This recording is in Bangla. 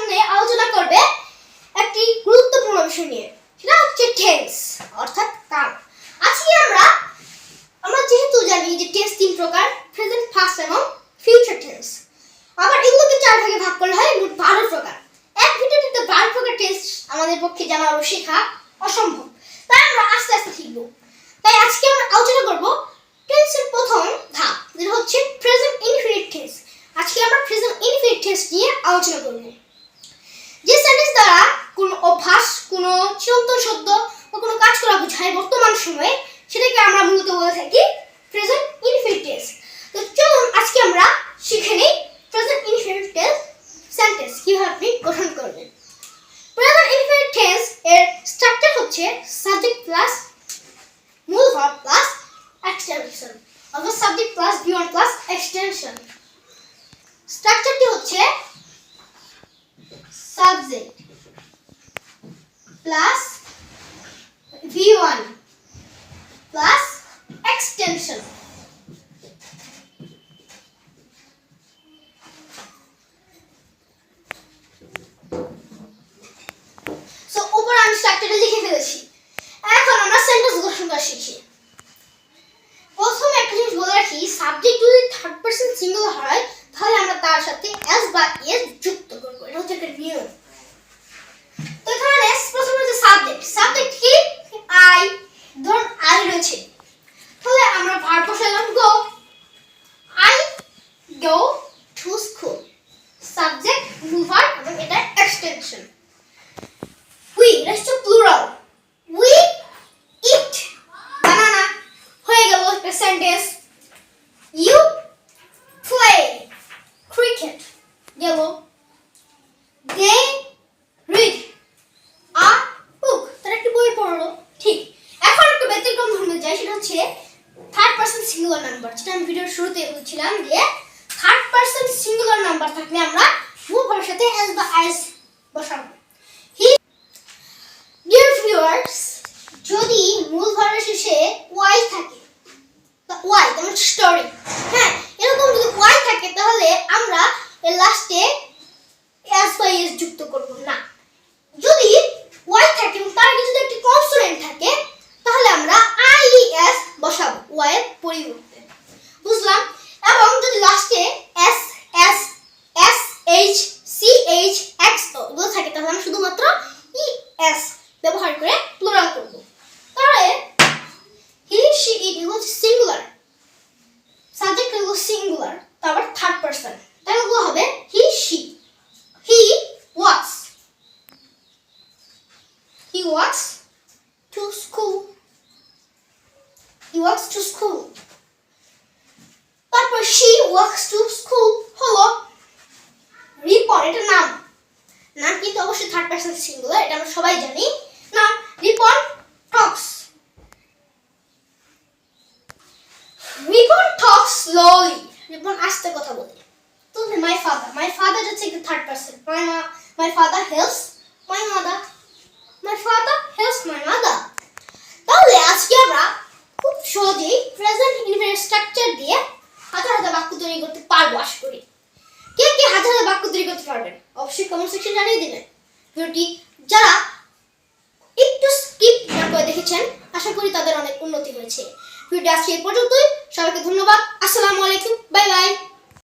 সামনে আলোচনা করবে একটি গুরুত্বপূর্ণ বিষয় নিয়ে, সেটা হচ্ছে টেন্স অর্থাৎ কাল। আজকে আমরা যেহেতু জানি যে টেন্স তিন প্রকার, প্রেজেন্ট, পাস্ট এবং ফিউচার টেন্স। আবার এগুলোকে চার ভাগে ভাগ করলে হয় মোট 12 প্রকার। এক ভিডিওতে 12 প্রকার টেন্স আমাদের পক্ষে জানা ও শেখা অসম্ভব, তাই আমরা আস্তে আস্তে শিখব। তাই আজকে আমরা আলোচনা করব টেন্সের প্রথম ধাপ, যেটা হচ্ছে প্রেজেন্ট ইনফিনিট টেন্স। আজকে আমরা প্রেজেন্ট ইনফিনিট টেন্স নিয়ে আলোচনা করব। যে সেন্টেন্স দ্বারা কোনো অভ্যাস, কোনো চিরন্তন শব্দ বা কোনো কাজ করা বোঝায় বর্তমান সময়ে, সেটাকে আমরা মূলত বলে থাকি প্রেজেন্ট ইনফিনিট টেন্স। তো চলুন আজকে আমরা শিখে নিই প্রেজেন্ট ইনফিনিট টেন্স সেন্টেন্স কিভাবে আপনি গঠন করবেন। প্রেজেন্ট ইনফিনিট টেন্স এর স্ট্রাকচার হচ্ছে সাবজেক্ট প্লাস মূল ভার্ব প্লাস এক্সটেনশন, অর্থাৎ subject plus V1 plus extension. স্ট্রাকচারটি হচ্ছে subject plus V1 plus extension. So উপরে আমি স্ট্রাকচারটা লিখে ফেলেছি। এখন আমরা সেন্টেন্স গঠন করা শিখি। প্রথমে একটা জিনিস বলে রাখি, সাবজেক্ট যদি থার্ড পারসন সিঙ্গুলার হয় তাহলে আমরা তার সাথে s বা s যুক্ত করব। এটা হচ্ছে একটা নিয়ম। তো এখানে প্রথমে হচ্ছে সাবজেক্ট কি আই, ধরুন আই রয়েছে, তাহলে আমরা ভার্ব বসালাম go. I go to school, subject মূল ভার্ব এবং এটা এক্সটেনশন। উই, এটা হচ্ছে প্লুরাল, উই ইট বানানা, হয়ে গেল একটা সেন্টেন্স। ইউ প্লে ক্রিকেট গেল। দে রিড আ বুক, তারা একটি বই পড়লো। ঠিক, এখন একটু ব্যতিক্রম ধর্মে যাই, সেটা হচ্ছে থার্ড পারসন সিঙ্গুলার নাম্বার, যেটা আমি ভিডিওর শুরুতে বলছিলাম যে থার্ড পারসন সিঙ্গুলার নাম্বার থাকলে আমরা মূল ভার্বের সাথে s বা s বসাবো। ডিয়ার ভিউয়ার্স, যদি মূল ভার্বের শেষে y থাকে, y যেমন স্টোরি, হ্যাঁ, এরকম যদি y থাকে তাহলে আমরা এর লাস্টে s বা s যুক্ত করব না। যদি y থাকে এবং তার আগে যদি একটি কনসোনেন্ট থাকে তাহলে আমরা ies বসাবো y এর পরিবর্তে, বুঝলাম? এবং যদি লাস্টে s s s h c h x এগুলো থাকে তাহলে আমরা শুধুমাত্র es ব্যবহার করে প্লুরাল করব। তাহলে হি শি ইট এগুলো সিঙ্গুলার, সাবজেক্ট এগুলো সিঙ্গুলার, তারপর থার্ড পারসন, তাহলে এগুলো হবে he she. He wax, he walks to school, he walks to school। তারপর she walks to school হলো রিপন, এটা নাম কিন্তু অবশ্যই থার্ড পারসন সিঙ্গুলার, এটা আমরা সবাই জানি। নাম রিপন টক্স, রিপন টক্স স্লোলি, রিপন আস্তে কথা বলে। তো মাই ফাদার হচ্ছে একটা third person, my father helps my mother, my father helps my mother। তাহলে আজকে আমরা খুব সহজেই প্রেজেন্ট ইনফিনিট স্ট্রাকচার দিয়ে হাজার হাজার বাক্য তৈরি করতে পারবো। আশা করি কে কে হাজার হাজার বাক্য তৈরি করতে পারবেন অবশ্যই কমেন্ট সেকশন জানিয়ে দিবেন। ভিডিওটি যারা একটু স্কিপ না করে দেখেছেন, আশা করি তাদের অনেক উন্নতি হয়েছে। ভিডিওটি আজকে এই পর্যন্তই। সবাইকে ধন্যবাদ। আসসালামু আলাইকুম, বাই বাই।